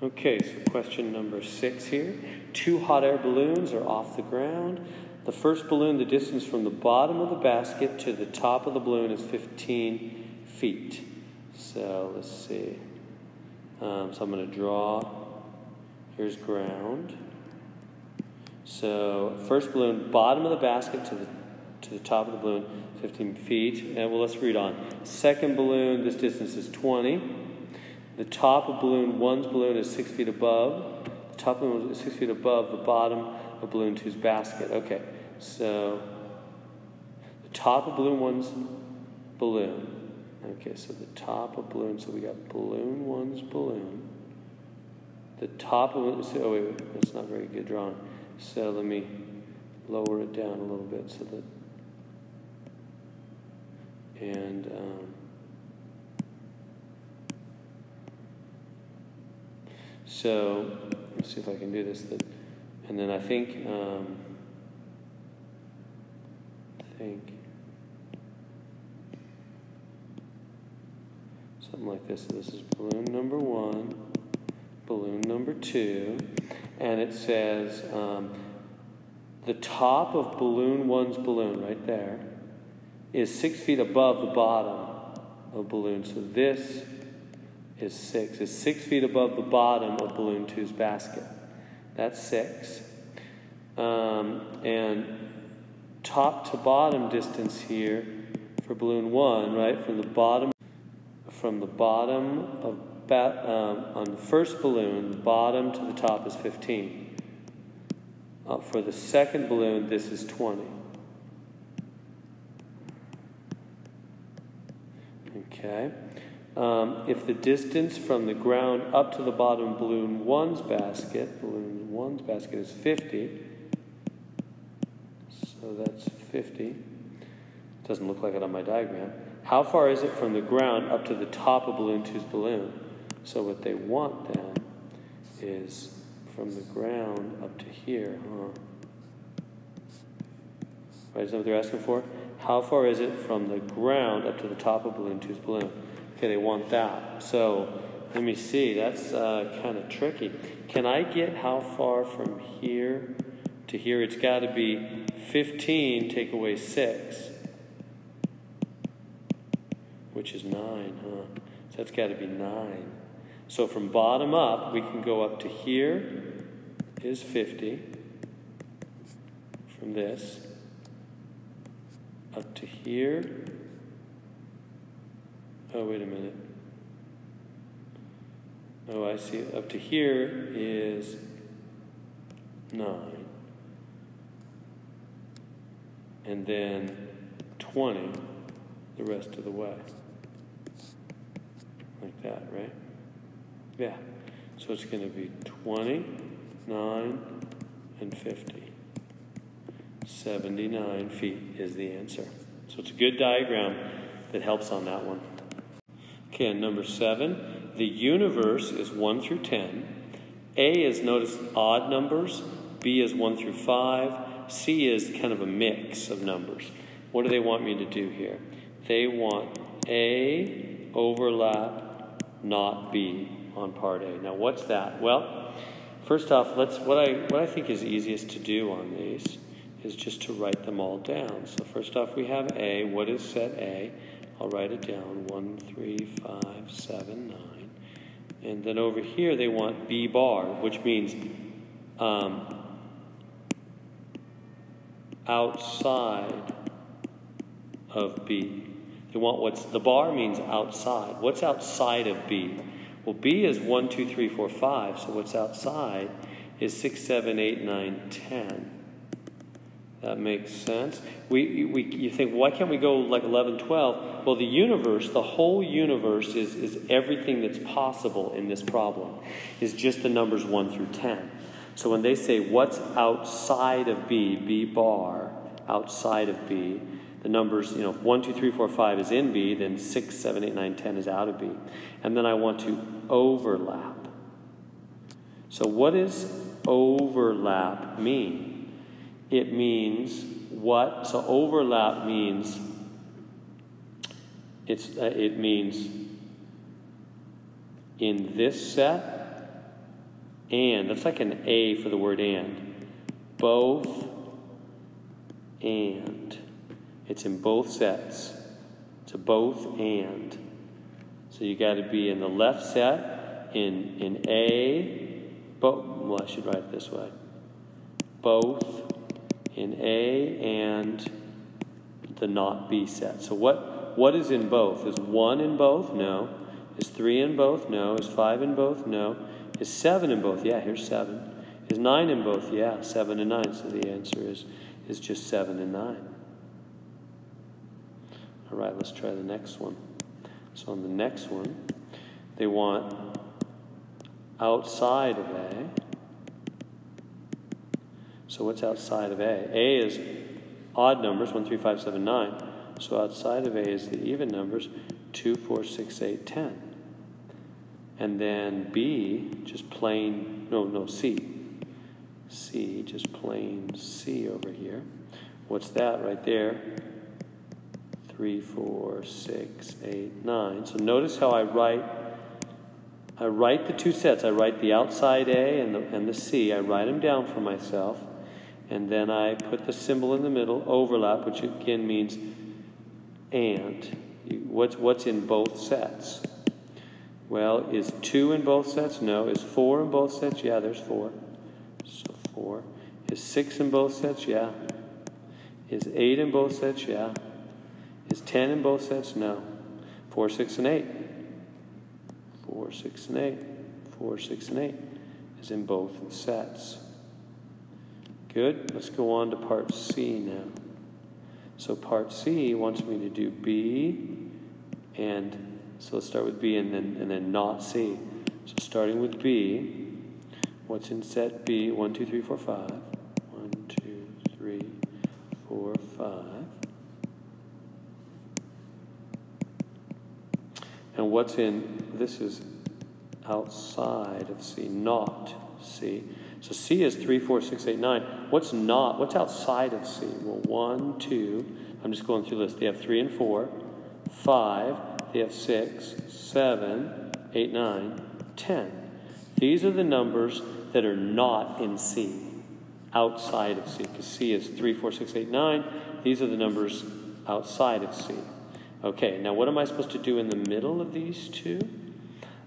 Okay, so question number 6 here. 2 hot air balloons are off the ground. The first balloon, the distance from the bottom of the basket to the top of the balloon is 15 feet. So let's see. So I'm going to draw. Here's ground. So first balloon, bottom of the basket to the top of the balloon, 15 feet. And well, let's read on. Second balloon, this distance is 20. The top of balloon 1's balloon is 6 feet above. The top of the balloon is 6 feet above the bottom of balloon 2's basket. Okay, so the top of balloon 1's balloon. Okay, so the top of balloon, so we got balloon 1's balloon. The top of it, oh wait, that's not very good drawing. So let me lower it down a little bit so that, and so let's see if I can do this. And then I think something like this. So this is balloon number 1, balloon number 2, and it says the top of balloon 1's balloon right there is 6 feet above the bottom of balloon. So this is 6 feet above the bottom of balloon 2's basket. That's 6. And top to bottom distance here for balloon 1, right, from the bottom of on the first balloon, the bottom to the top is 15. For the second balloon, this is 20. Okay. If the distance from the ground up to the bottom of balloon 1's basket is 50, so that's 50. Doesn't look like it on my diagram. How far is it from the ground up to the top of balloon 2's balloon? So what they want then is from the ground up to here, Right, is that what they're asking for? How far is it from the ground up to the top of balloon 2's balloon? Okay, they want that. So let me see. That's kind of tricky. Can I get how far from here to here? It's got to be 15 take away 6, which is 9, So that's got to be 9. So from bottom up, we can go up to here is 50. From this up to here. Oh, wait a minute. Oh, I see. Up to here is 9. And then 20 the rest of the way. Like that, right? Yeah. So it's going to be 20, 9, and 50. 79 feet is the answer. So it's a good diagram that helps on that one. Okay, and number 7, the universe is 1 through 10. A is, notice, odd numbers. B is 1 through 5. C is kind of a mix of numbers. What do they want me to do here? They want A overlap, not B on part A. Now, what's that? Well, first off, what I think is easiest to do on these is just to write them all down. So first off, we have A. What is set A? I'll write it down. 1, 3, 5, 7, 9. And then over here, they want B bar, which means outside of B. They want the bar means outside. What's outside of B? Well, B is 1, 2, 3, 4, 5. So what's outside is 6, 7, 8, 9, 10. That makes sense. You think, why can't we go like 11, 12? Well, the universe, the whole universe is everything that's possible in this problem, is just the numbers 1 through 10. So when they say what's outside of B, B bar, outside of B, the numbers, 1, 2, 3, 4, 5 is in B, then 6, 7, 8, 9, 10 is out of B. And then I want to overlap. So what does overlap mean? It means what? So overlap means it means in this set and. That's like an A for the word and. Both and. It's in both sets. It's a both and. So you got to be in the left set, in A, well, I should write it this way. Both in A and the not B set. So what is in both? Is 1 in both? No. Is 3 in both? No. Is 5 in both? No. Is 7 in both? Yeah, here's 7. Is 9 in both? Yeah, 7 and 9. So the answer is just 7 and 9. All right, let's try the next one. So on the next one, they want outside of A. So what's outside of A? A is odd numbers, 1, 3, 5, 7, 9. So outside of A is the even numbers, 2, 4, 6, 8, 10. And then B, just plain, no, C. C, just plain C over here. What's that right there? 3, 4, 6, 8, 9. So notice how I write the two sets. I write the outside A and the C. I write them down for myself. And then I put the symbol in the middle, overlap, which again means and. What's in both sets? Well, is 2 in both sets? No. Is 4 in both sets? Yeah, there's 4. So 4. Is 6 in both sets? Yeah. Is 8 in both sets? Yeah. Is 10 in both sets? No. 4, 6, and 8. 4, 6, and 8. 4, 6, and 8 is in both sets. Good. Let's go on to part C now. So part C wants me to do B, and so let's start with B and then not C. So starting with B, what's in set B? 1, 2, 3, 4, 5. 1, 2, 3, 4, 5. And what's in, this is outside of C, not C. So C is 3, 4, 6, 8, 9. What's outside of C? Well, 1, 2, I'm just going through the list. They have 3 and 4, 5, they have 6, 7, 8, 9, 10. These are the numbers that are not in C, outside of C, because C is 3, 4, 6, 8, 9. These are the numbers outside of C. Okay, now what am I supposed to do in the middle of these two?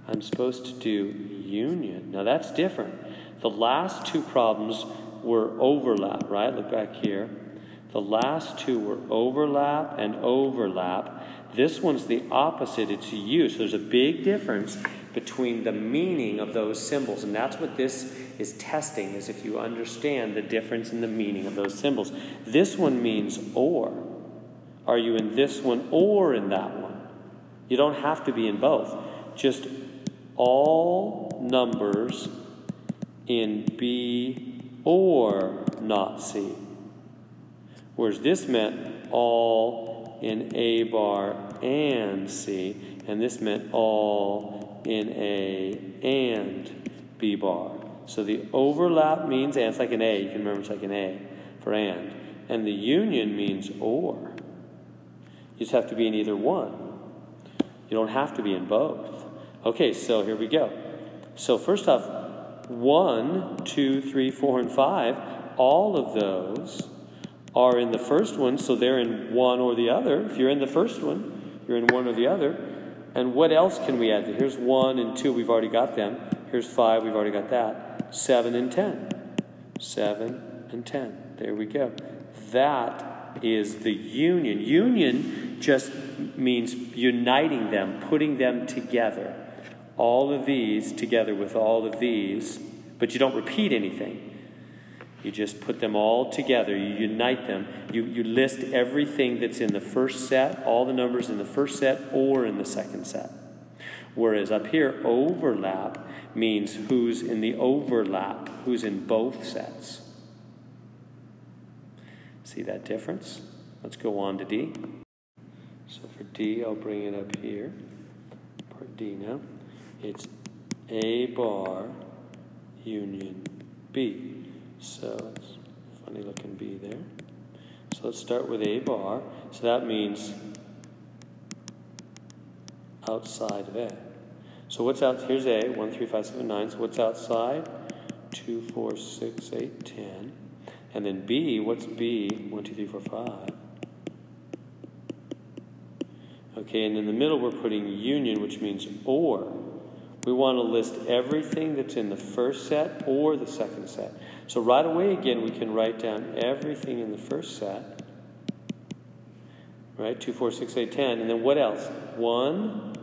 I'm supposed to do union. Now that's different. The last two problems were overlap, right? Look back here. The last two were overlap and overlap. This one's the opposite. It's U. So there's a big difference between the meaning of those symbols. And that's what this is testing, is if you understand the difference in the meaning of those symbols. This one means or. Are you in this one or in that one? You don't have to be in both. Just all numbers in B or not C. Whereas this meant all in A bar and C, and this meant all in A and B bar. So the overlap means and. It's like an A. You can remember it's like an A for and. And the union means or. You just have to be in either one. You don't have to be in both. Okay, so here we go. So first off, 1, 2, 3, 4, and 5, all of those are in the first one, so they're in one or the other. If you're in the first one, you're in one or the other. And what else can we add? Here's 1 and 2, we've already got them. Here's 5, we've already got that. 7 and 10. 7 and 10. There we go. That is the union. Union just means uniting them, putting them together. All of these together with all of these, but you don't repeat anything. You just put them all together. You unite them. You list everything that's in the first set, all the numbers in the first set or in the second set. Whereas up here, overlap means who's in the overlap, who's in both sets. See that difference? Let's go on to D. So for D, I'll bring it up here. Part D now. It's A bar union B. So it's a funny looking B there. So let's start with A bar. So that means outside of A. So what's out? Here's A, 1, 3, 5, 7, 9. So what's outside? 2, 4, 6, 8, 10. And then B, what's B? 1, 2, 3, 4, 5. Okay, and in the middle we're putting union, which means or. We want to list everything that's in the first set or the second set. So right away again we can write down everything in the first set. Right, 2, 4, 6, 8, 10. And then what else? 1,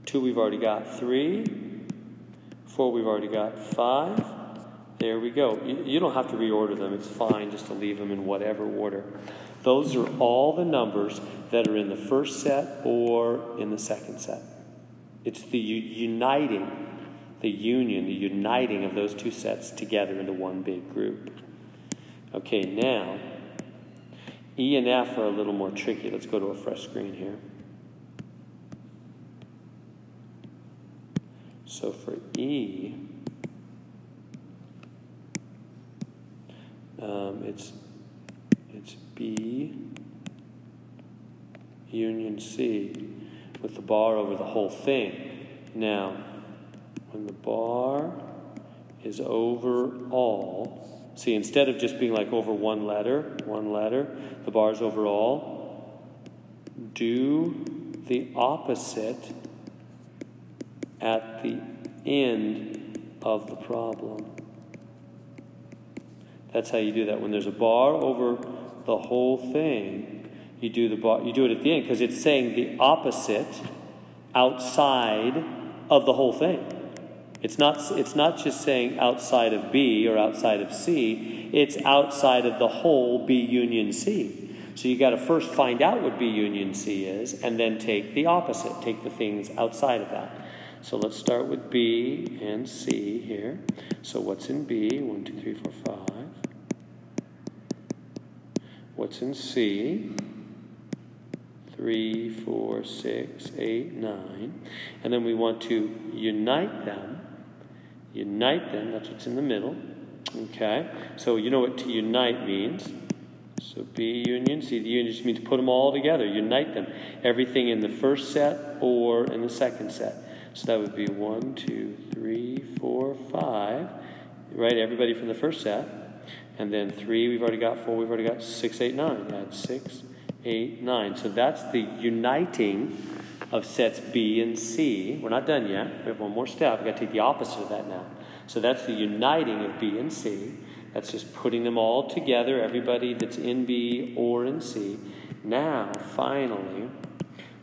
2 we've already got, 3, 4 we've already got, 5. There we go. You don't have to reorder them. It's fine just to leave them in whatever order. Those are all the numbers that are in the first set or in the second set. It's the uniting of those two sets together into one big group. Okay, now, E and F are a little more tricky. Let's go to a fresh screen here. So for E, it's B union C with the bar over the whole thing. Now, when the bar is over all, see, instead of just being like over one letter, the bar is over all, do the opposite at the end of the problem. That's how you do that. When there's a bar over the whole thing, you do it at the end because it's saying the opposite outside of the whole thing. It's not just saying outside of B or outside of C. It's outside of the whole B union C. So you got to first find out what B union C is and then take the opposite. Take the things outside of that. So let's start with B and C here. So what's in B? 1, 2, 3, 4, 5. What's in C? 3, 4, 6, 8, 9. And then we want to unite them. Unite them, that's what's in the middle. Okay? So you know what to unite means. So B union, C, the union just means put them all together. Unite them. Everything in the first set or in the second set. So that would be 1, 2, 3, 4, 5. Right? Everybody from the first set. And then 3 we've already got, 4 we've already got, 6, 8, 9. Add 6, 8, 9. So that's the uniting of sets B and C. We're not done yet. We have one more step. We've got to take the opposite of that now. So that's the uniting of B and C. That's just putting them all together, everybody that's in B or in C. Now, finally,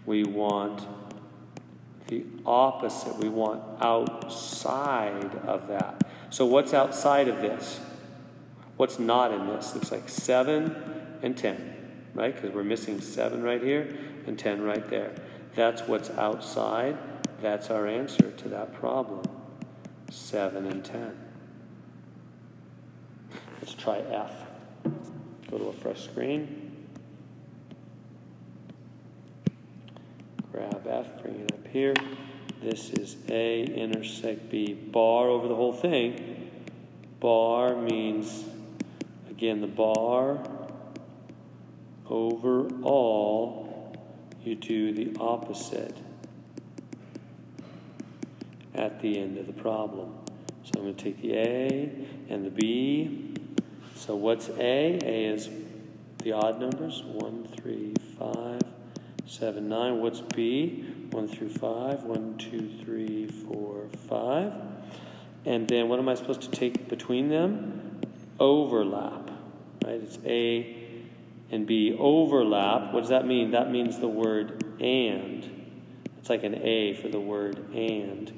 we want the opposite. We want outside of that. So what's outside of this? What's not in this? Looks like 7 and 10, right? Because we're missing 7 right here and 10 right there. That's what's outside. That's our answer to that problem. 7 and 10. Let's try F. Go to a fresh screen. Grab F, bring it up here. This is A intersect B. Bar over the whole thing. Bar means, again, the bar over all, you do the opposite at the end of the problem. So I'm going to take the A and the B. So what's A? A is the odd numbers. 1, 3, 5, 7, 9. What's B? 1 through 5. 1, 2, 3, 4, 5. And then what am I supposed to take between them? Overlap. Right? It's A and B. Overlap. What does that mean? That means the word and. It's like an A for the word and.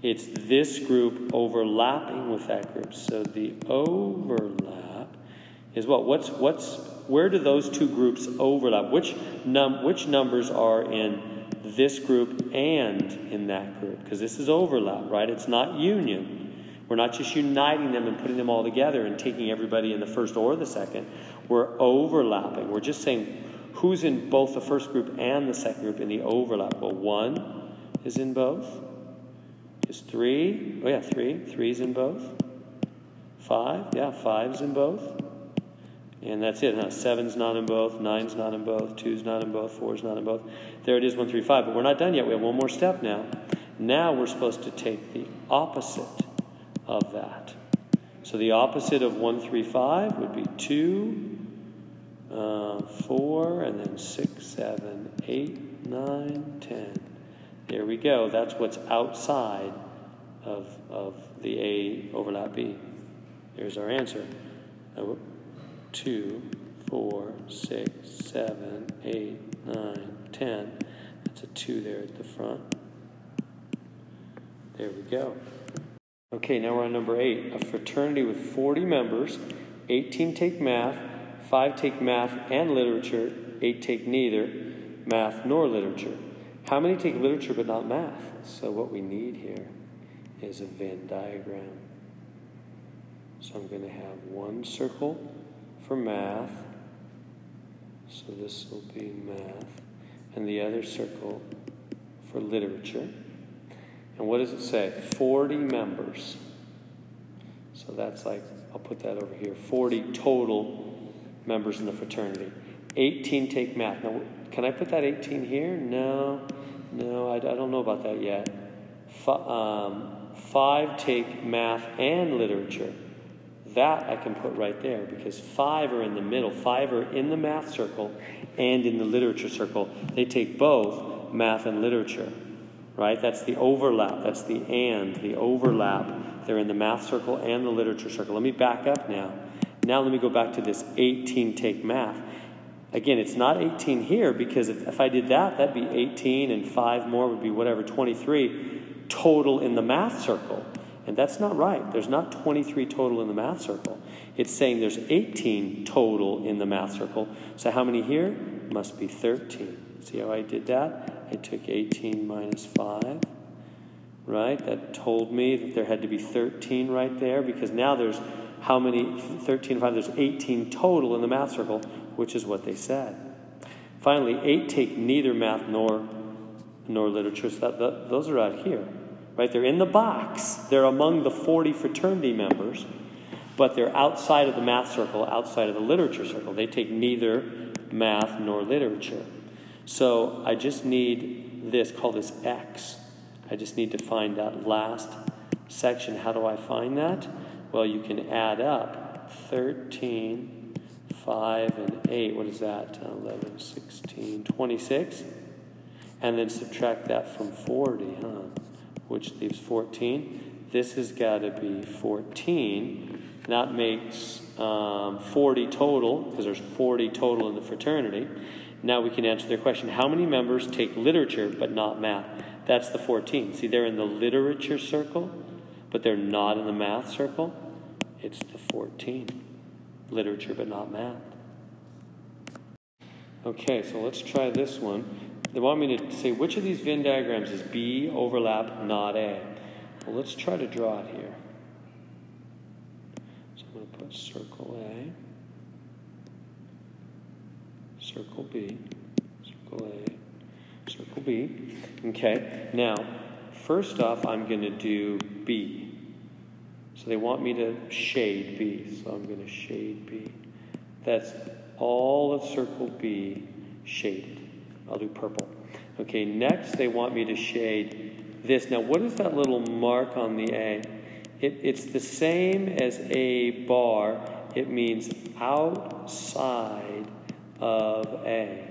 It's this group overlapping with that group. So the overlap is what? Where do those two groups overlap? Which numbers are in this group and in that group? Because this is overlap, right? It's not union. We're not just uniting them and putting them all together and taking everybody in the first or the second. We're overlapping. We're just saying who's in both the first group and the second group in the overlap. Well, 1 is in both. Is 3? Oh yeah, 3. 3's in both. 5? Yeah, 5's in both. And that's it. 7's not in both. 9's not in both. 2's not in both. 4's not in both. There it is, 1, 3, 5. But we're not done yet. We have one more step now. Now we're supposed to take the opposite of that. So the opposite of 1, 3, 5 would be 2, 4, and then 6, 7, 8, 9, 10. There we go. That's what's outside of the A overlap B. There's our answer. 2, 4, 6, 7, 8, 9, 10. That's a 2 there at the front. There we go. Okay, now we're on number 8. A fraternity with 40 members. 18 take math, 5 take math and literature, 8 take neither math nor literature. How many take literature but not math? So what we need here is a Venn diagram. So I'm going to have one circle for math. So this will be math. And the other circle for literature. And what does it say? 40 members. So that's like, I'll put that over here. 40 total members in the fraternity. 18 take math. Now, can I put that 18 here? No, I don't know about that yet. 5 take math and literature. That I can put right there because 5 are in the middle. 5 are in the math circle and in the literature circle. They take both math and literature, right? That's the overlap. That's the overlap. They're in the math circle and the literature circle. Let me back up now. Now let me go back to this 18 take math. Again, it's not 18 here because if I did that, that'd be 18 and 5 more would be whatever, 23 total in the math circle. And that's not right. There's not 23 total in the math circle. It's saying there's 18 total in the math circle. So how many here? Must be 13. See how I did that? I took 18 minus 5, right? That told me that there had to be 13 right there because now there's how many? 13 and 5. There's 18 total in the math circle, which is what they said. Finally, 8 take neither math nor literature. So those are out here. Right, they're in the box. They're among the 40 fraternity members, but they're outside of the math circle, outside of the literature circle. They take neither math nor literature. So I just need this, call this X. I just need to find that last section. How do I find that? Well, you can add up 13, 5, and 8. What is that? 11, 16, 26. And then subtract that from 40, which leaves 14. This has got to be 14. That makes 40 total, because there's 40 total in the fraternity. Now we can answer their question. How many members take literature but not math? That's the 14. See, they're in the literature circle, but they're not in the math circle. It's the 14. Literature but not math. Okay, so let's try this one. They want me to say which of these Venn diagrams is B, overlap, not A. Well, let's try to draw it here. So I'm going to put circle A, circle B, circle A, circle B. Okay, now, first off, I'm going to do B. So they want me to shade B, so I'm going to shade B. That's all of circle B shaded. I'll do purple. Okay, next they want me to shade this. Now, what is that little mark on the A? It's the same as A bar. It means outside of A.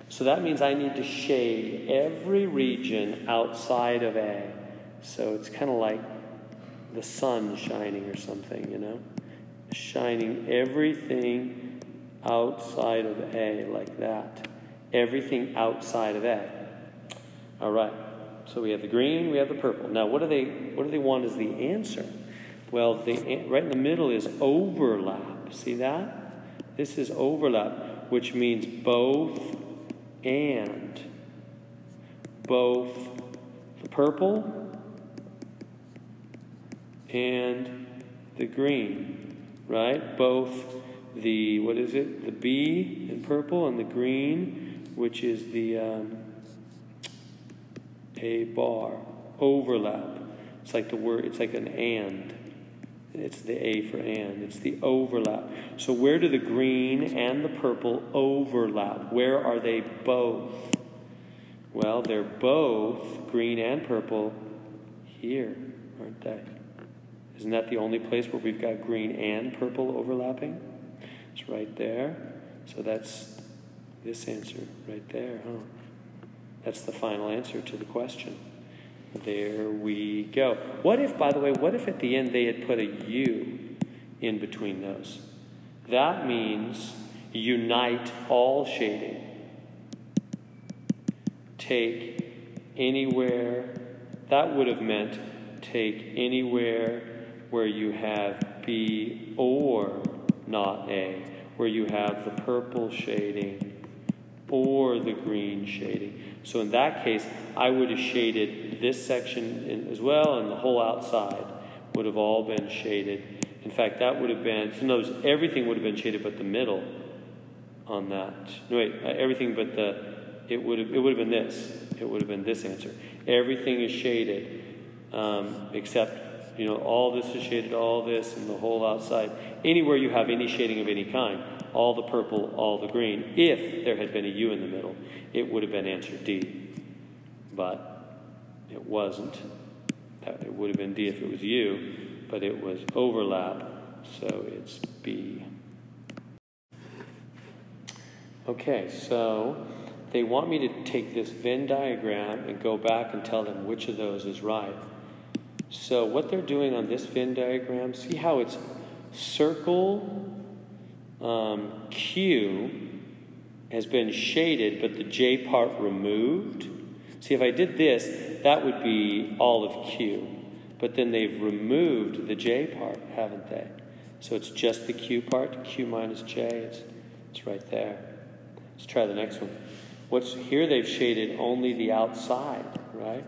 So that means I need to shade every region outside of A. So it's kind of like the sun shining or something, you know? Shining everything outside of A like that. Everything outside of A. All right. So we have the green, we have the purple. Now, what do they want as the answer? Well, right in the middle is overlap. See that? This is overlap, which means both and. Both the purple and the green, right? Both the, what is it? The B in purple and the green, which is the A bar. Overlap. It's like the word, it's like an and. It's the A for and. It's the overlap. So where do the green and the purple overlap? Where are they both? Well, they're both green and purple here, aren't they? Isn't Isn't that the only place where we've got green and purple overlapping? It's right there. So that's this answer right there, huh? That's the final answer to the question. There we go. What if, by the way, what if at the end they had put a U in between those? That means unite all shading. Take anywhere, that would have meant take anywhere where you have B or not A, where you have the purple shading or the green shading. So in that case, I would have shaded this section in as well, and the whole outside would have all been shaded. In fact, that would have been, so notice everything would have been shaded but the middle on that. No, wait, everything but the, it would have been this. It would have been this answer. Everything is shaded, except, all this is shaded, all this, and the whole outside. Anywhere you have any shading of any kind, all the purple, all the green. If there had been a U in the middle, it would have been answer D. But it wasn't. It would have been D if it was U, but it was overlap, so it's B. Okay, so they want me to take this Venn diagram and go back and tell them which of those is right. So what they're doing on this Venn diagram, see how it's circle Q has been shaded, but the J part removed. See, if I did this, that would be all of Q. But then they've removed the J part, haven't they? So it's just the Q part, Q minus J. It's right there. Let's try the next one. Here they've shaded only the outside, right?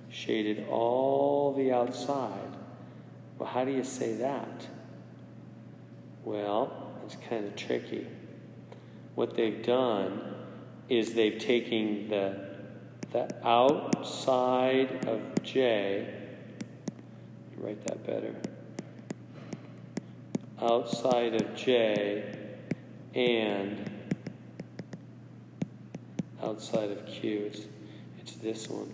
Shaded all the outside. Well, how do you say that? Well, it's kind of tricky. What they've done is they've taken the outside of J, write that better, outside of J and outside of Q. It's this one.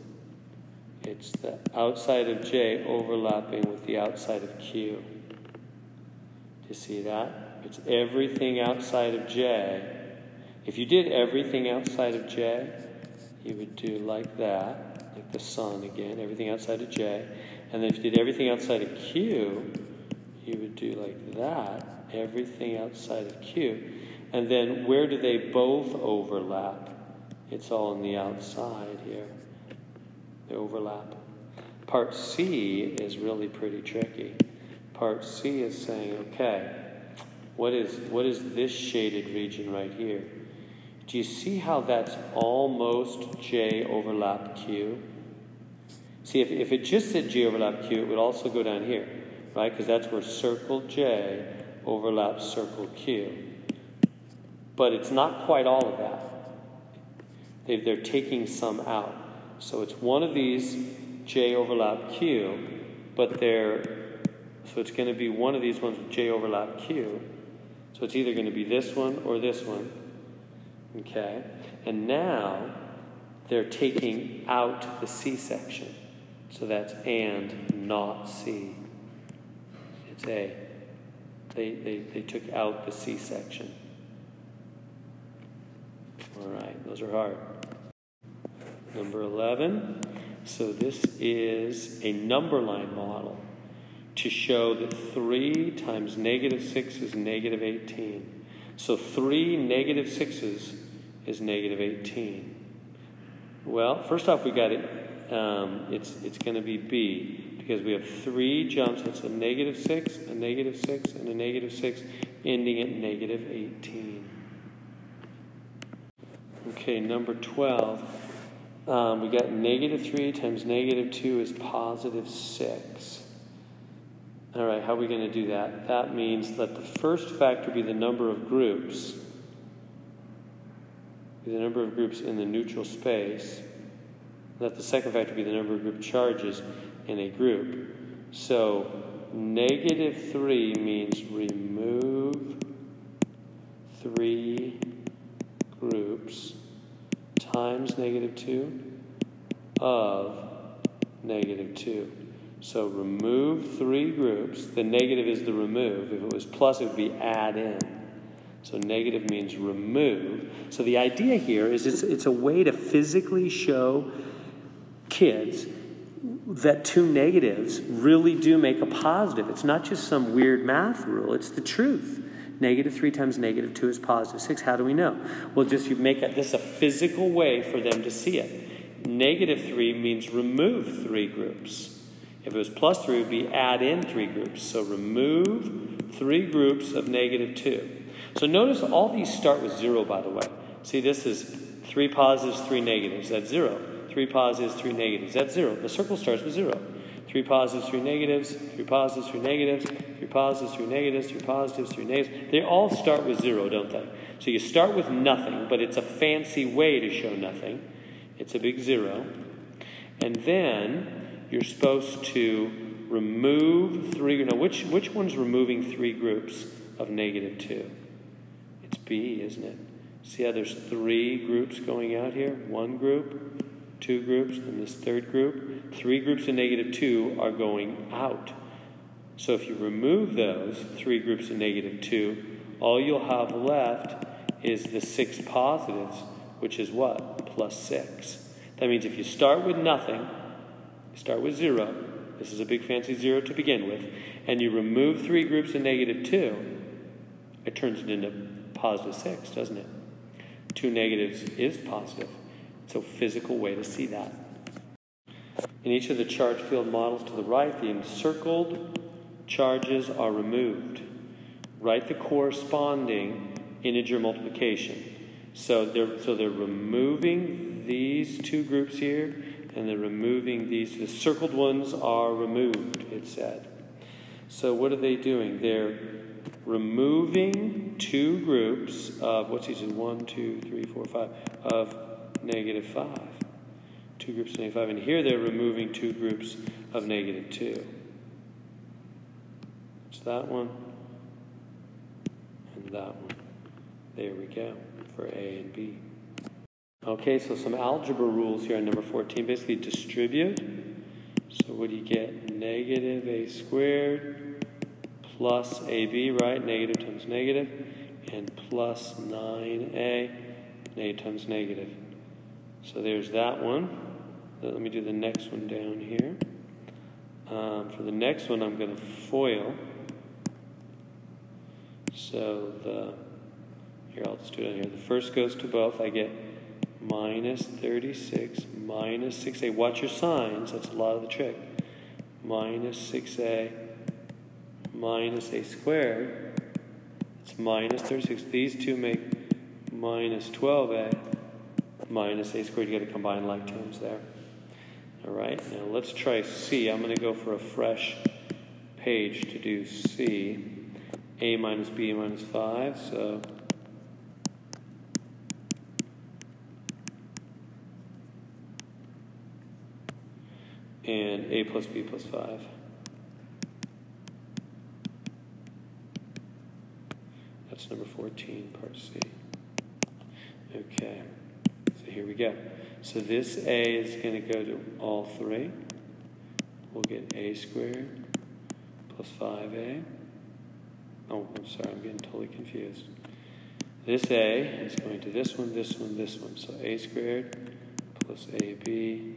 It's the outside of J overlapping with the outside of Q. Do you see that? It's everything outside of J. If you did everything outside of J, you would do like that, like the sun again, everything outside of J. And then if you did everything outside of Q, you would do like that, everything outside of Q. And then where do they both overlap? It's all on the outside here. They overlap. Part C is really pretty tricky. Part C is saying, okay, what is this shaded region right here? Do you see how that's almost J overlap Q? See, if it just said J overlap Q, it would also go down here, right? Because that's where circle J overlaps circle Q. But it's not quite all of that. They're taking some out. So it's one of these J overlap Q, but so it's going to be one of these ones with J overlap Q. So it's either going to be this one or this one. Okay? And now they're taking out the C section. So that's and, not C. It's A. They took out the C section. All right, those are hard. Number 11. So this is a number line model to show that 3 times negative 6 is negative 18. So 3 negative 6s is negative 18. Well, first off, we got it. It's going to be B because we have 3 jumps. It's a negative 6, a negative 6, and a negative 6, ending at negative 18. Okay, number 12. We got negative 3 times negative 2 is positive 6. All right, how are we going to do that? That means let the first factor be the number of groups. Be the number of groups in the neutral space. Let the second factor be the number of group charges in a group. So negative 3 means remove 3 groups times negative 2 of negative 2. So remove 3 groups. The negative is the remove. If it was plus, it would be add in. So negative means remove. So the idea here is it's a way to physically show kids that 2 negatives really do make a positive. It's not just some weird math rule. It's the truth. Negative 3 times negative 2 is positive 6. How do we know? Well, you make this a physical way for them to see it. Negative 3 means remove 3 groups. If it was plus 3, it would be add in 3 groups. So remove 3 groups of negative 2. So notice all these start with 0, by the way. See, this is 3 positives, 3 negatives. That's 0. 3 positives, 3 negatives. That's 0. The circle starts with 0. 3 positives, 3 negatives, 3 positives, 3 negatives, 3 positives, 3 negatives, 3 positives, 3 negatives. They all start with 0, don't they? So you start with nothing, but it's a fancy way to show nothing. It's a big 0. And then you're supposed to remove 3. Now, which one's removing 3 groups of negative 2? It's B, isn't it? See how there's 3 groups going out here? 1 group, 2 groups, and this 3rd group. 3 groups of negative 2 are going out. So if you remove those 3 groups of negative 2, all you'll have left is the 6 positives, which is what? Plus 6. That means if you start with nothing, you start with 0, this is a big fancy 0 to begin with, and you remove 3 groups of negative 2, it turns it into positive 6, doesn't it? 2 negatives is positive. It's a physical way to see that. In each of the charge field models to the right, the encircled charges are removed. Write the corresponding integer multiplication. So they're removing these 2 groups here, and they're removing these. The circled ones are removed, it said. So what are they doing? They're removing 2 groups of, what's each? 1, 2, 3, 4, 5, of negative 5. 2 groups of negative 5. And here they're removing 2 groups of negative 2. It's that one and that one. There we go for A and B. Okay, so some algebra rules here on number 14. Basically distribute. So what do you get? Negative A squared plus AB, right? Negative times negative. And plus 9A, negative times negative. So there's that one. Let me do the next one down here. For the next one, I'm going to FOIL. So here, I'll just do it here. The first goes to both. I get minus 36 minus 6A. Watch your signs. That's a lot of the trick. Minus 6A minus A squared. It's minus 36. These two make minus 12A minus A squared. You got to combine like terms there. All right. Now let's try C. I'm going to go for a fresh page to do C. A minus B minus 5. So and A plus B plus 5. That's number 14, part C. Okay, so here we go. So this A is going to go to all 3. We'll get A squared plus 5A. Oh, I'm sorry, I'm getting totally confused. This A is going to this one, this one, this one. So A squared plus AB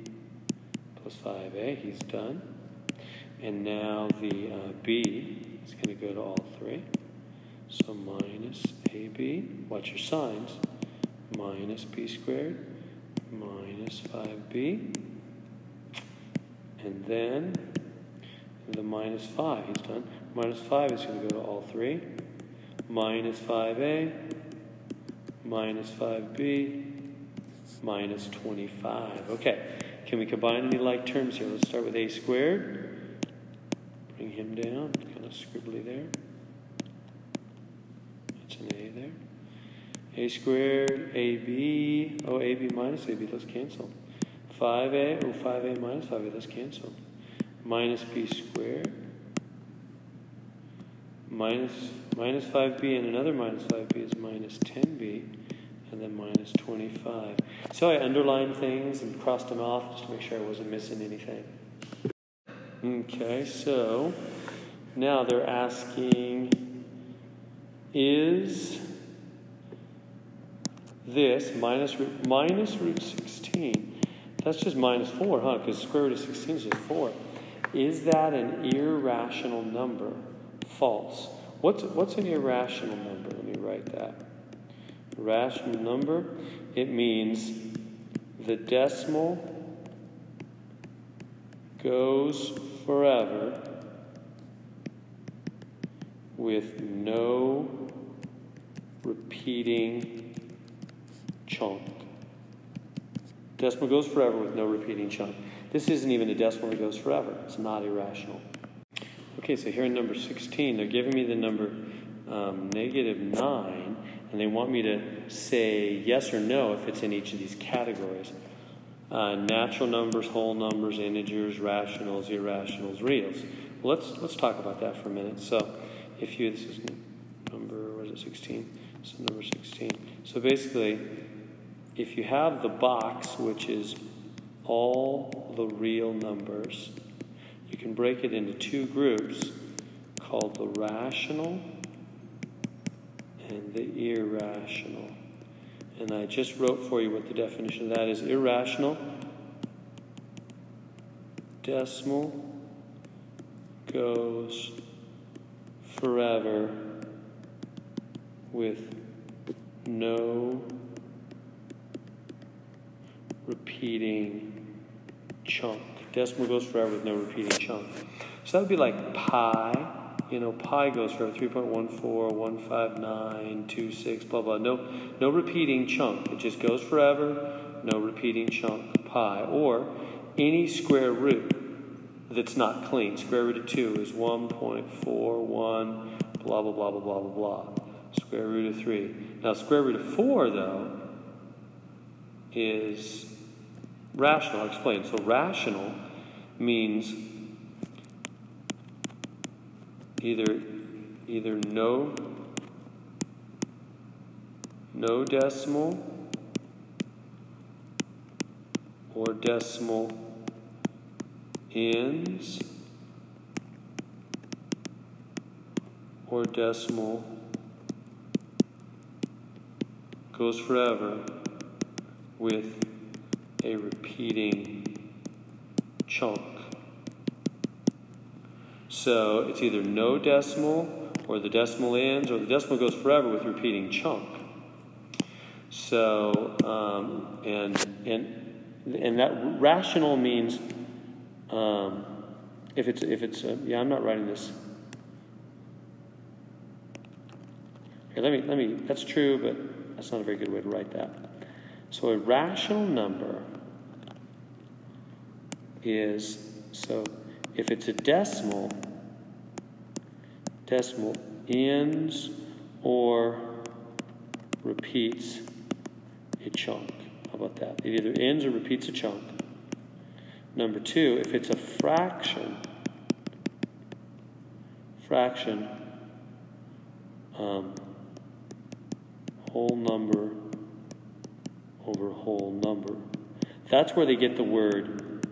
plus 5A, he's done. And now the B is going to go to all 3. So minus AB, watch your signs, minus B squared, minus 5B. And then the minus 5, he's done. Minus 5 is going to go to all 3. Minus 5A, minus 5B, minus 25. Okay. Can we combine any like terms here? Let's start with A squared. Bring him down. Kind of scribbly there. That's an A there. A squared, AB. Oh, AB minus AB. Let's cancel. 5A. Oh, 5A minus 5A. Let's cancel. Minus B squared. Minus 5B and another minus 5B is minus 10B. And then minus 25. So I underlined things and crossed them off just to make sure I wasn't missing anything. Okay, so now they're asking, is this minus root 16? That's just minus 4, huh? Because square root of 16 is just 4. Is that an irrational number? False. What's an irrational number? Let me write that. Irrational number, it means the decimal goes forever with no repeating chunk. Decimal goes forever with no repeating chunk. This isn't even a decimal that goes forever. It's not irrational. Okay, so here in number 16, they're giving me the number -9, and they want me to say yes or no if it's in each of these categories. Natural numbers, whole numbers, integers, rationals, irrationals, reals. Well, let's talk about that for a minute. So if you, this is number, what is it, 16? This is number 16. So basically, if you have the box, which is all the real numbers, you can break it into two groups called the rational and the irrational. And I just wrote for you what the definition of that is. Irrational, decimal goes forever with no repeating chunk. Decimal goes forever with no repeating chunk. So that would be like pi. You know, pi goes forever, 3.14, 159, 26, blah, blah. No repeating chunk. It just goes forever, no repeating chunk, pi. Or any square root that's not clean. Square root of 2 is 1.41, blah, blah, blah, blah, blah, blah, blah. Square root of 3. Now, square root of 4, though, is rational. I'll explain. So rational means either no decimal or decimal ends or decimal goes forever with a repeating chunk. So it's either no decimal, or the decimal ends, or the decimal goes forever with repeating chunk. So and that rational means if it's yeah, I'm not writing this. Here, let me. That's true, but that's not a very good way to write that. So a rational number is, so if it's a decimal ends or repeats a chunk. How about that? It either ends or repeats a chunk. Number two, if it's a fraction, whole number over whole number. That's where they get the word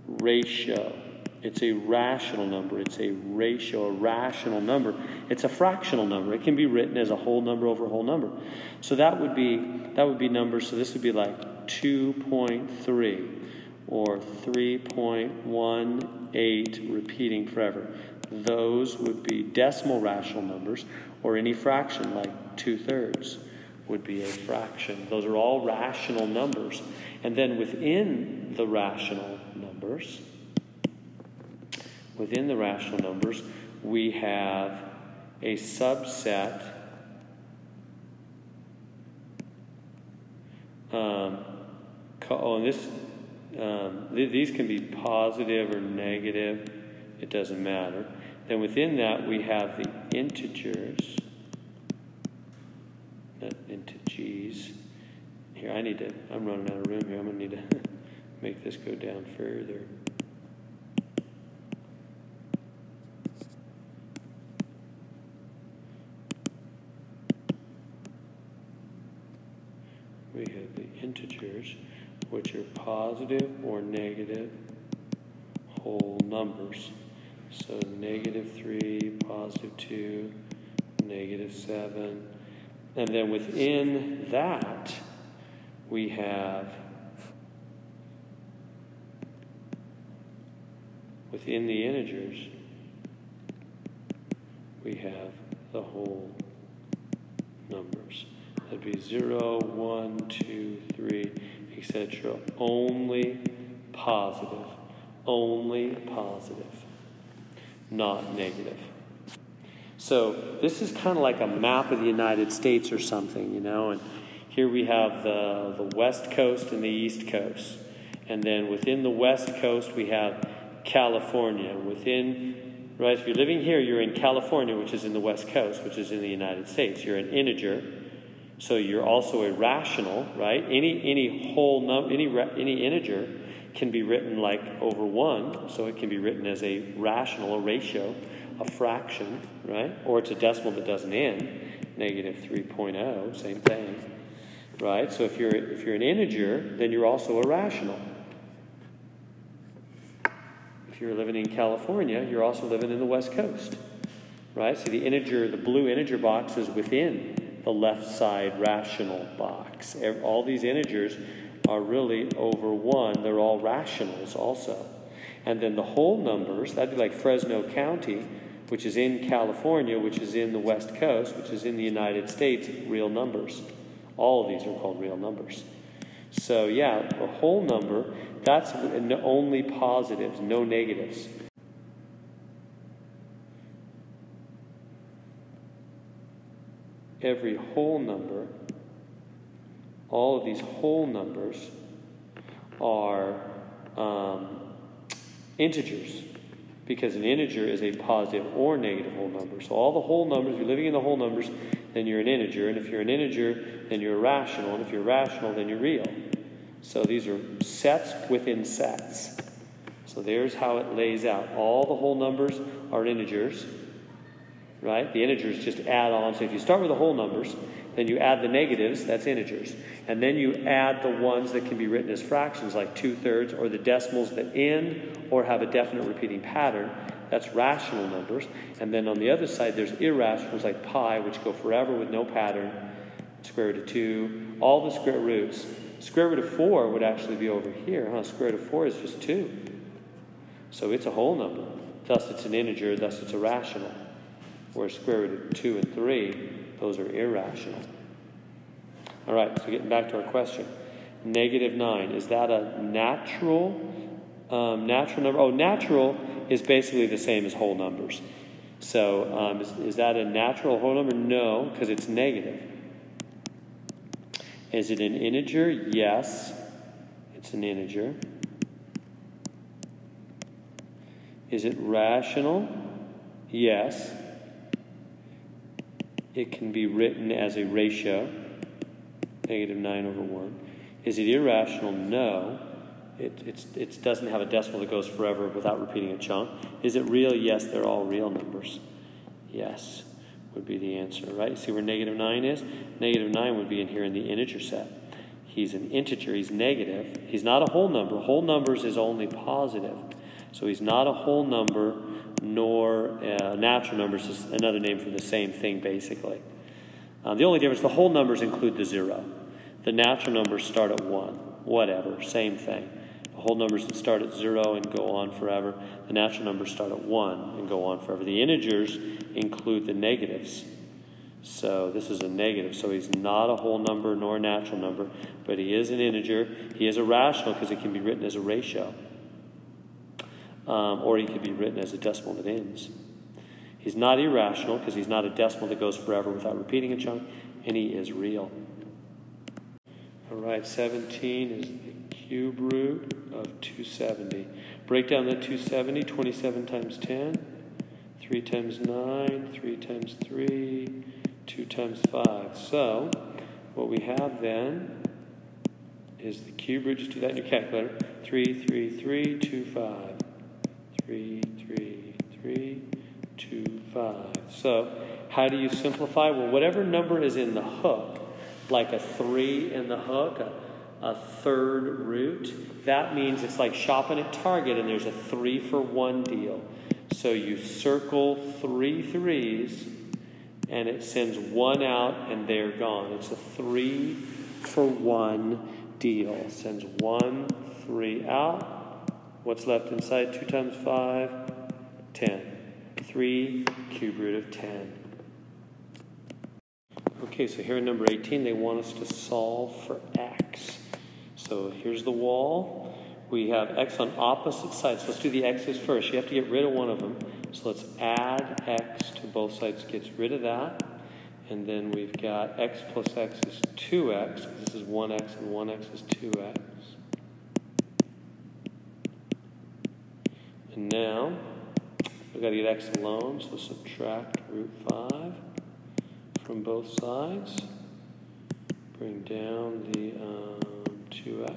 ratio. It's a rational number. It's a ratio, a rational number. It's a fractional number. It can be written as a whole number over a whole number. So that would be numbers. So this would be like 2.3 or 3.18 repeating forever. Those would be decimal rational numbers, or any fraction like 2/3 would be a fraction. Those are all rational numbers. And then within the rational numbers, we have a subset these can be positive or negative. It doesn't matter. Then within that, we have the integers, not integers. Here, I'm running out of room here. I'm going to need to make this go down further. We have the integers, which are positive or negative, whole numbers. So -3, +2, -7. And then within that, we have, within the integers, we have the whole numbers. That'd be 0, 1, 2, 3, etc. Only positive. Only positive. Not negative. So this is kind of like a map of the United States or something, you know. And here we have the West Coast and the East Coast. And then within the West Coast, we have California. Within, right, if you're living here, you're in California, which is in the West Coast, which is in the United States. You're an integer. So you're also a rational, right? Any whole number, any integer can be written like over 1. So it can be written as a rational, a ratio, a fraction, right? Or it's a decimal that doesn't end. -3.0, same thing, right? So if you're an integer, then you're also a rational. If you're living in California, you're also living in the West Coast, right? So the integer, the blue integer box is within the left side rational box. All these integers are really over 1. They're all rationals also. And then the whole numbers, that'd be like Fresno County, which is in California, which is in the West Coast, which is in the United States, real numbers. All of these are called real numbers. So yeah, a whole number, that's only positives, no negatives. Every whole number, all of these whole numbers are integers, because an integer is a positive or negative whole number. So all the whole numbers, if you're living in the whole numbers, then you're an integer. And if you're an integer, then you're rational. And if you're rational, then you're real. So these are sets within sets. So there's how it lays out. All the whole numbers are integers, right? The integers just add on. So if you start with the whole numbers, then you add the negatives, that's integers. And then you add the ones that can be written as fractions, like 2/3, or the decimals that end or have a definite repeating pattern. That's rational numbers. And then on the other side, there's irrationals like pi, which go forever with no pattern. Square root of 2, all the square roots. Square root of 4 would actually be over here. Square root of 4 is just 2. So it's a whole number. Thus it's an integer, thus it's a rational. Whereas square root of 2 and 3, those are irrational. All right, so getting back to our question. -9, is that a natural number? Oh, natural is basically the same as whole numbers. So is that a natural whole number? No, because it's negative. Is it an integer? Yes, it's an integer. Is it rational? Yes. It can be written as a ratio, -9/1. Is it irrational? No. It doesn't have a decimal that goes forever without repeating a chunk. Is it real? Yes, they're all real numbers. Yes, would be the answer, right? See where -9 is? -9 would be in here in the integer set. He's an integer. He's negative. He's not a whole number. Whole numbers is only positive. So he's not a whole number, nor natural numbers is another name for the same thing, basically. The only difference, the whole numbers include the 0. The natural numbers start at 1. Whatever, same thing. The whole numbers that start at 0 and go on forever. The natural numbers start at 1 and go on forever. The integers include the negatives. So this is a negative. So he's not a whole number nor a natural number, but he is an integer. He is a rational because it can be written as a ratio. Or he could be written as a decimal that ends. He's not irrational because he's not a decimal that goes forever without repeating a chunk, and he is real. All right, 17 is the cube root of 270. Break down that 270, 27 times 10, 3 times 9, 3 times 3, 2 times 5. So what we have then is the cube root. Just do that in your calculator. 3, 3, 3, 2, 5. 3, 3, 3, 2, 5. So how do you simplify? Well, whatever number is in the hook, like a 3 in the hook, a third root. That means it's like shopping at Target and there's a 3-for-1 deal. So you circle 3 3s and it sends 1 out and they're gone. It's a 3-for-1 deal. It sends 1, 3 out. What's left inside? 2 times 5, 10. 3 cube root of 10. Okay, so here in number 18, they want us to solve for x. So here's the wall. We have x on opposite sides. Let's do the x's first. You have to get rid of one of them. So let's add x to both sides. Gets rid of that. And then we've got x plus x is 2x. This is 1x and 1x is 2x. And now, we've got to get x alone. So subtract root 5 from both sides. Bring down the 2x.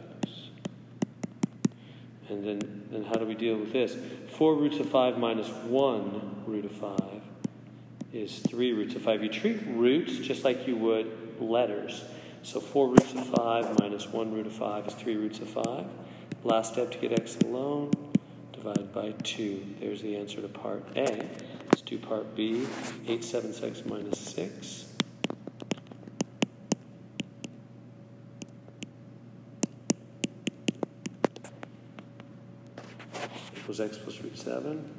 And then how do we deal with this? 4 roots of 5 minus 1 root of 5 is 3 roots of 5. You treat roots just like you would letters. So 4 roots of 5 minus 1 root of 5 is 3 roots of 5. Last step to get x alone, divide by 2. There's the answer to part A. Let's do part B. 8 sevenths x minus 6. Equals x plus root 7.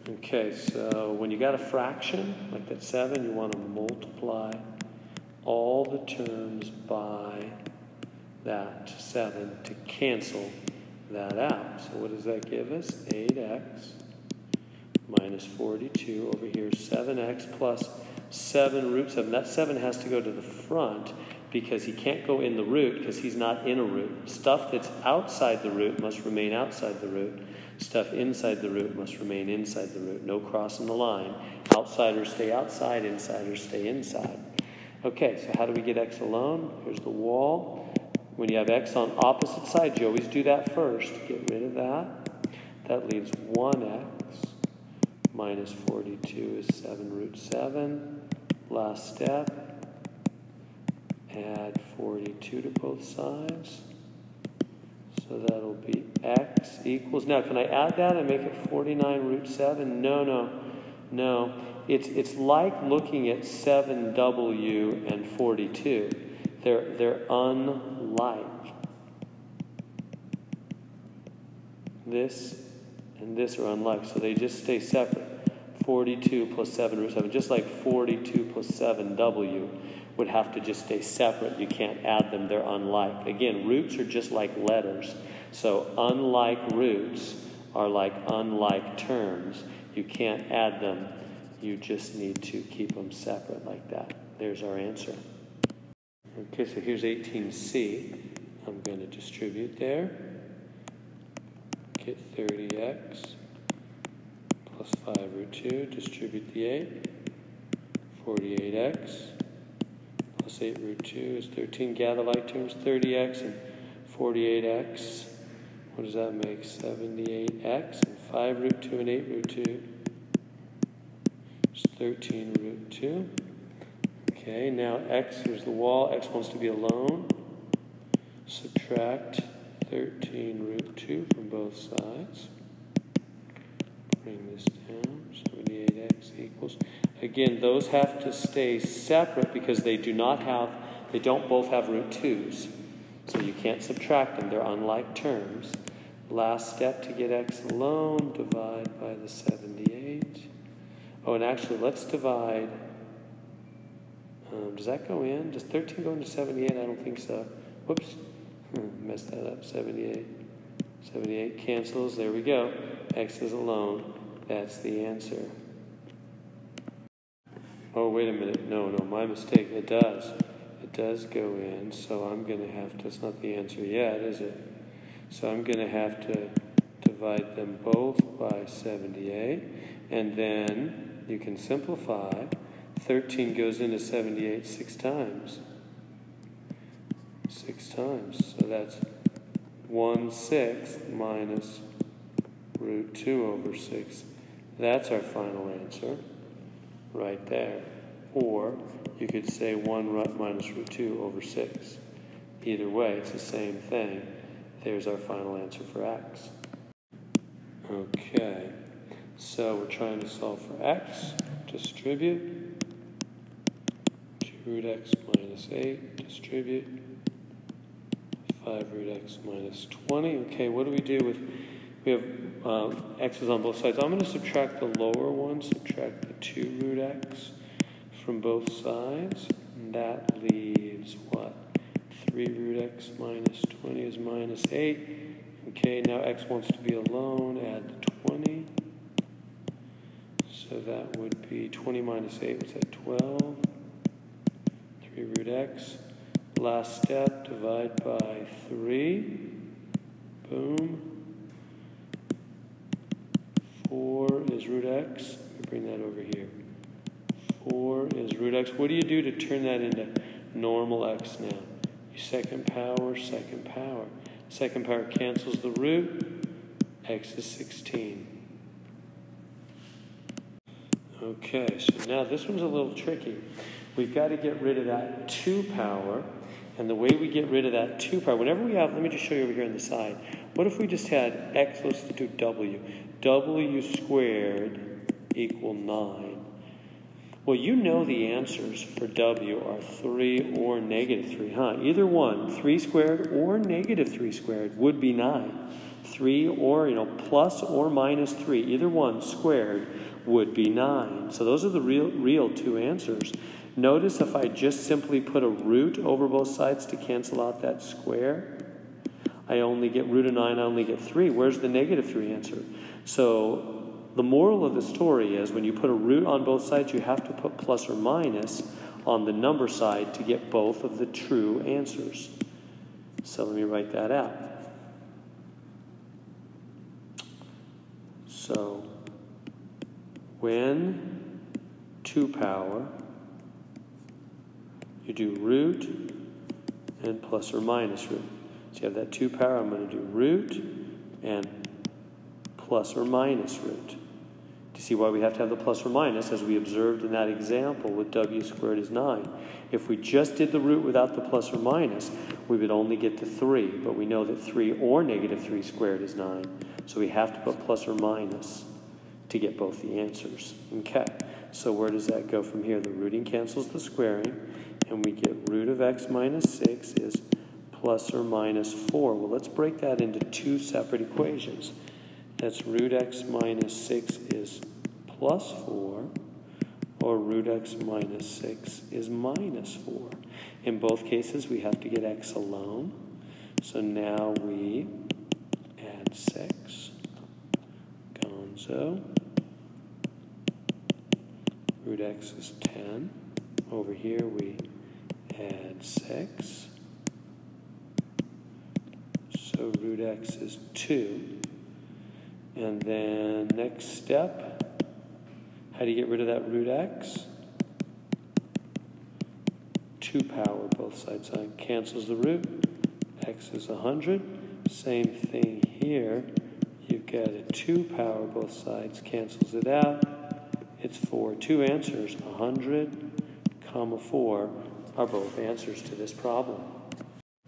Okay, so when you got a fraction, like that 7, you want to multiply all the terms by that 7 to cancel that out. So what does that give us? 8x minus 42 over here, 7x plus 7 root 7. That 7 has to go to the front because he can't go in the root because he's not in a root. Stuff that's outside the root must remain outside the root. Stuff inside the root must remain inside the root. No crossing the line. Outsiders stay outside, insiders stay inside. Okay, so how do we get x alone? Here's the wall. When you have x on opposite sides, you always do that first. Get rid of that. That leaves 1x minus 42 is 7 root 7. Last step. Add 42 to both sides. So that'll be x equals. Now, can I add that and make it 49 root 7? No. It's like looking at 7w and 42. They're unlike. This and this are unlike, so they just stay separate. 42 plus 7 root 7, just like 42 plus 7w would have to just stay separate. You can't add them, they're unlike. Again, roots are just like letters. So unlike roots are like unlike terms. You can't add them. You just need to keep them separate like that. There's our answer. Okay, so here's 18c. I'm going to distribute there. Get 30x plus 5 root 2. Distribute the 8. 48x. Plus 8 root 2 is 13. Gather like terms, 30x and 48x. What does that make? 78x and 5 root 2 and 8 root 2 is 13 root 2. Okay, now x, here's the wall. X wants to be alone. Subtract 13 root 2 from both sides. Bring this down. 78x equals. Again, those have to stay separate because they don't both have root 2's. So you can't subtract them. They're unlike terms. Last step to get x alone, divide by the 78. Oh, and actually, let's divide. Does that go in? Does 13 go into 78? I don't think so. Whoops. Messed that up. 78. 78 cancels. There we go. X is alone. That's the answer. Oh, wait a minute. No, my mistake. It does. It does go in, so I'm going to have to, it's not the answer yet, is it? So I'm going to have to divide them both by 78, and then you can simplify. 13 goes into 78 6 times. 6 times. So that's 1/6 minus root 2 over 6. That's our final answer right there. Or you could say 1 minus root 2 over 6. Either way, it's the same thing. There's our final answer for x. Okay, so we're trying to solve for x. Distribute. 2 root x minus 8. Distribute. 5 root x minus 20. Okay, what do we do with, we have x's on both sides. I'm going to subtract the lower one, subtract the 2 root x from both sides. And that leaves what? 3 root x minus 20 is minus 8. Okay, now x wants to be alone. Add the 20. So that would be 20 minus 8. Was that 12? 3 root x. Last step, divide by 3. Boom. 4 is root x. Let me bring that over here. 4 is root x. What do you do to turn that into normal x now? You second power, second power. Second power cancels the root. X is 16. Okay, so now this one's a little tricky. We've got to get rid of that 2 power. And the way we get rid of that 2 power, whenever we have, let me just show you over here on the side. What if we just had x, let's do w. W squared equal 9. Well, you know the answers for w are 3 or negative 3, huh? Either one, 3 squared or negative 3 squared would be 9. 3 or, plus or minus 3, either one squared would be 9. So those are the real 2 answers. Notice if I just simply put a root over both sides to cancel out that square, I only get root of 9, I only get 3. Where's the negative 3 answer? So the moral of the story is when you put a root on both sides, you have to put plus or minus on the number side to get both of the true answers. So let me write that out. So when 2 power, you do root and plus or minus root. So you have that 2 power, I'm going to do root and plus or minus root. Do you see why we have to have the plus or minus, as we observed in that example with w squared is 9? If we just did the root without the plus or minus, we would only get to 3, but we know that 3 or negative 3 squared is 9. So we have to put plus or minus to get both the answers. Okay, so where does that go from here? The rooting cancels the squaring, and we get root of x minus 6 is plus or minus 4. Well, let's break that into 2 separate equations. That's root x minus 6 is plus 4, or root x minus 6 is minus 4. In both cases, we have to get x alone. So now we add 6. Gonzo. Root x is 10. Over here we add 6. So root x is 2. And then next step, how do you get rid of that root x? 2 power both sides. So it cancels the root. X is 100. Same thing here. You've got a 2 power both sides. Cancels it out. It's 4. 2 answers, 100, 4, are both answers to this problem.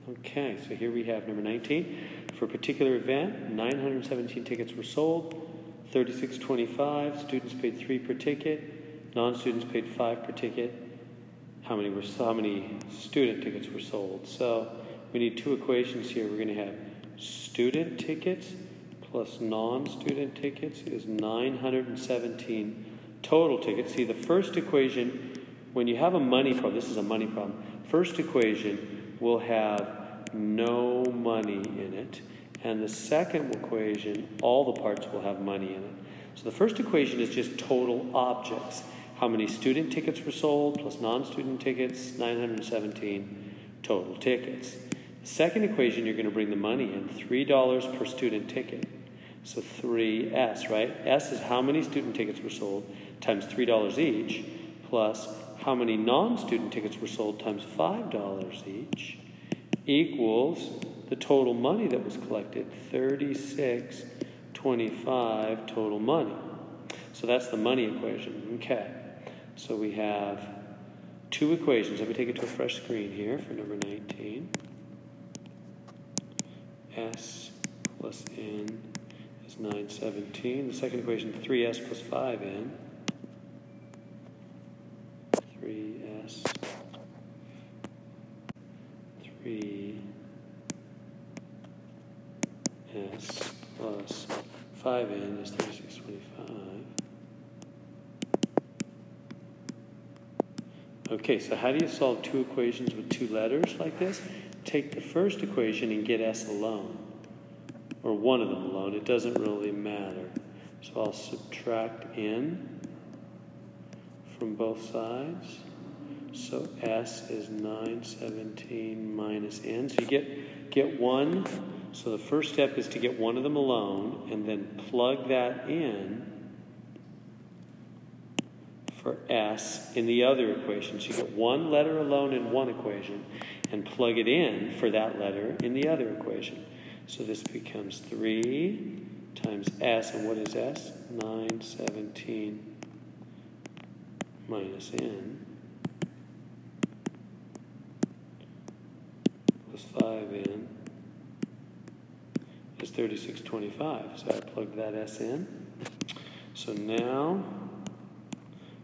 Okay, so here we have number 19. For a particular event, 917 tickets were sold, 36.25. Students paid 3 per ticket. Non-students paid 5 per ticket. How many student tickets were sold? So we need 2 equations here. We're going to have student tickets plus non-student tickets is 917 total tickets. See, the first equation, when you have a money problem, this is a money problem. First equation will have no money in it. And the second equation, all the parts will have money in it. So the first equation is just total objects. How many student tickets were sold plus non-student tickets, 917 total tickets. The second equation, you're going to bring the money in, $3 per student ticket. So 3S, right? S is how many student tickets were sold times $3 each, plus how many non-student tickets were sold times $5 each, equals the total money that was collected, $36.25 total money. So that's the money equation. Okay. So we have two equations. Let me take it to a fresh screen here for number 19. S plus n is 917. The second equation, 3s plus 5n. 3s, 3s plus 5n is 3625. Okay, so how do you solve two equations with two letters like this? Take the first equation and get s alone, or one of them alone. It doesn't really matter. So I'll subtract n from both sides. So s is 917 minus n. So you get one. So the first step is to get one of them alone, and then plug that in for s in the other equation. So you get one letter alone in one equation, and plug it in for that letter in the other equation. So this becomes 3 times s, and what is s? 917 minus n plus 5n is 3625. So I plug that s in. So now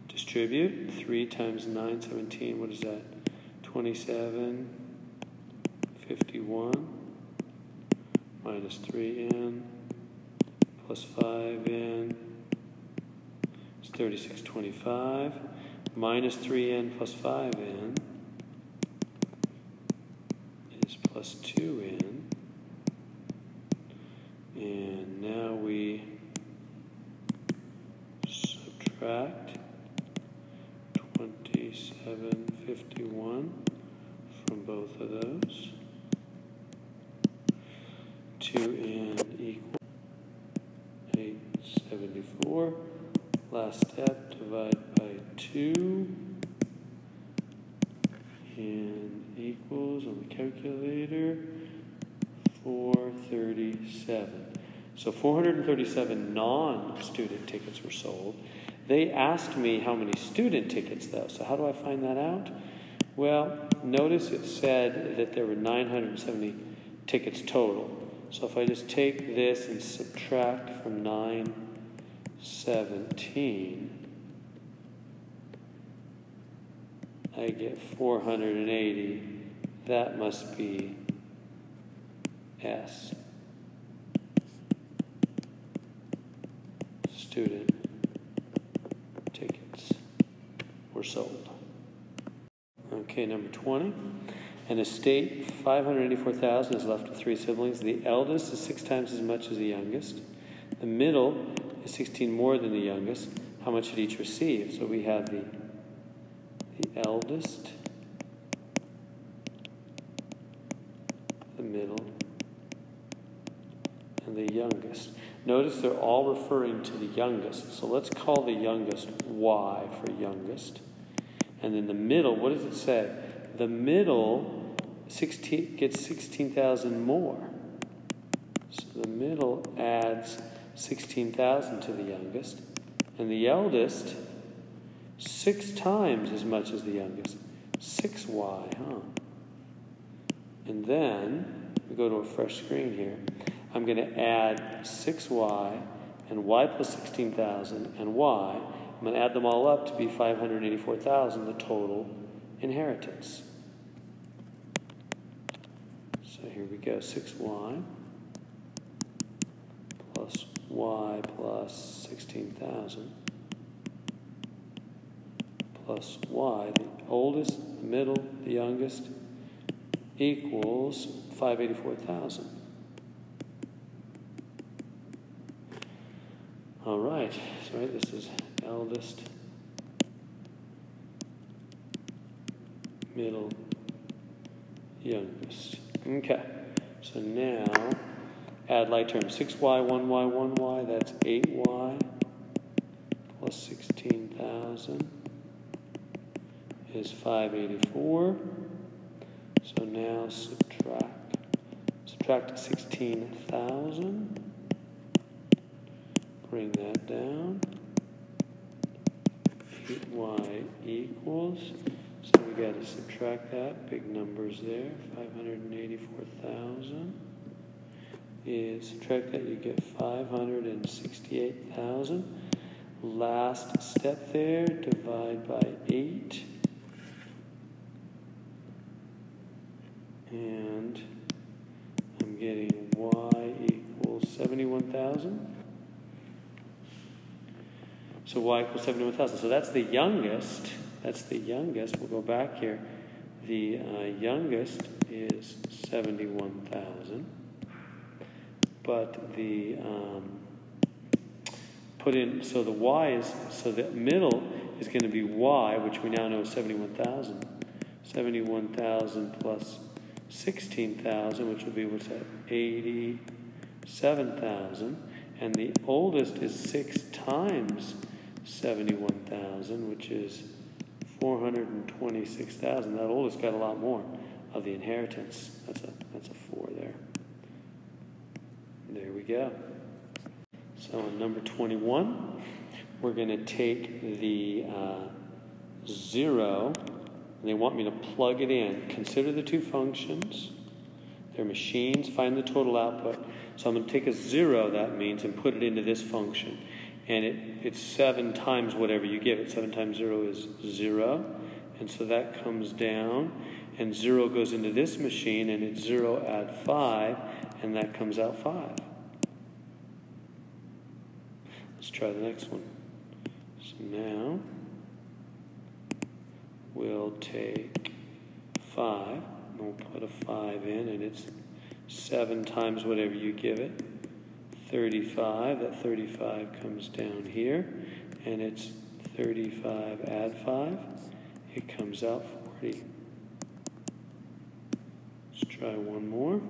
distribute 3 times 917, what is that? 2751 minus 3n plus 5n is 3625 minus 3n plus 5n is plus 2n, and now we subtract 2751 from both of those. 2n equals 874. Last step, divide by 2. And equals, on the calculator, 437. So 437 non-student tickets were sold. They asked me how many student tickets, though. So how do I find that out? Well, notice it said that there were 970 tickets total. So if I just take this and subtract from 917, I get 480. That must be S. Student tickets were sold. Okay, number 20. An estate, 584,000, is left with 3 siblings. The eldest is 6 times as much as the youngest. The middle is 16 more than the youngest. How much should each receive? So we have the eldest, the middle, and the youngest. Notice they're all referring to the youngest. So let's call the youngest Y for youngest. And then the middle, what does it say? The middle gets 16,000 more. So the middle adds 16,000 to the youngest. And the eldest, 6 times as much as the youngest. 6Y, huh? And then, we go to a fresh screen here. I'm going to add 6Y and Y plus 16,000 and Y. I'm going to add them all up to be 584,000, the total inheritance. So here we go, 6Y plus Y plus 16,000 plus Y, the oldest, the middle, the youngest, equals 584,000. All right, so this is eldest, middle, youngest. Okay, so now add like terms. 6Y, 1Y, 1Y, that's 8Y plus 16,000 is 584. So now subtract 16,000. Bring that down. 8Y equals So we got to subtract that. Big numbers there. 584,000 is, subtract that, you get 568,000. Last step there, divide by 8. And I'm getting y equals 71,000. So y equals 71,000. So that's the youngest. That's the youngest. We'll go back here. The youngest is 71,000. But the put in, so the y is, so the middle is going to be y, which we now know is 71,000. 71,000 plus 16,000, which will be, what's that, 87,000. And the oldest is 6 times 71,000, which is 426,000. That oldest got a lot more of the inheritance. That's a 4 there. There we go. So on number 21, we're going to take the 0, and they want me to plug it in. Consider the two functions. They're machines. Find the total output. So I'm going to take a 0, that means, and put it into this function. And it's 7 times whatever you give it. 7 times 0 is 0. And so that comes down. And 0 goes into this machine, and it's 0 add 5, and that comes out 5. Let's try the next one. So now we'll take 5, and we'll put a 5 in, and it's 7 times whatever you give it. 35, that 35 comes down here, and it's 35 add 5, it comes out 40. Let's try one more.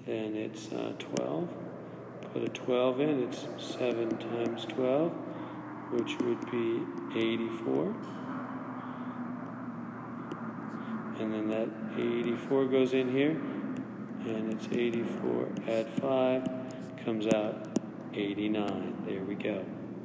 Then it's 12. Put a 12 in, it's 7 times 12, which would be 84. And then that 84 goes in here, and it's 84 add 5, comes out 89. There we go.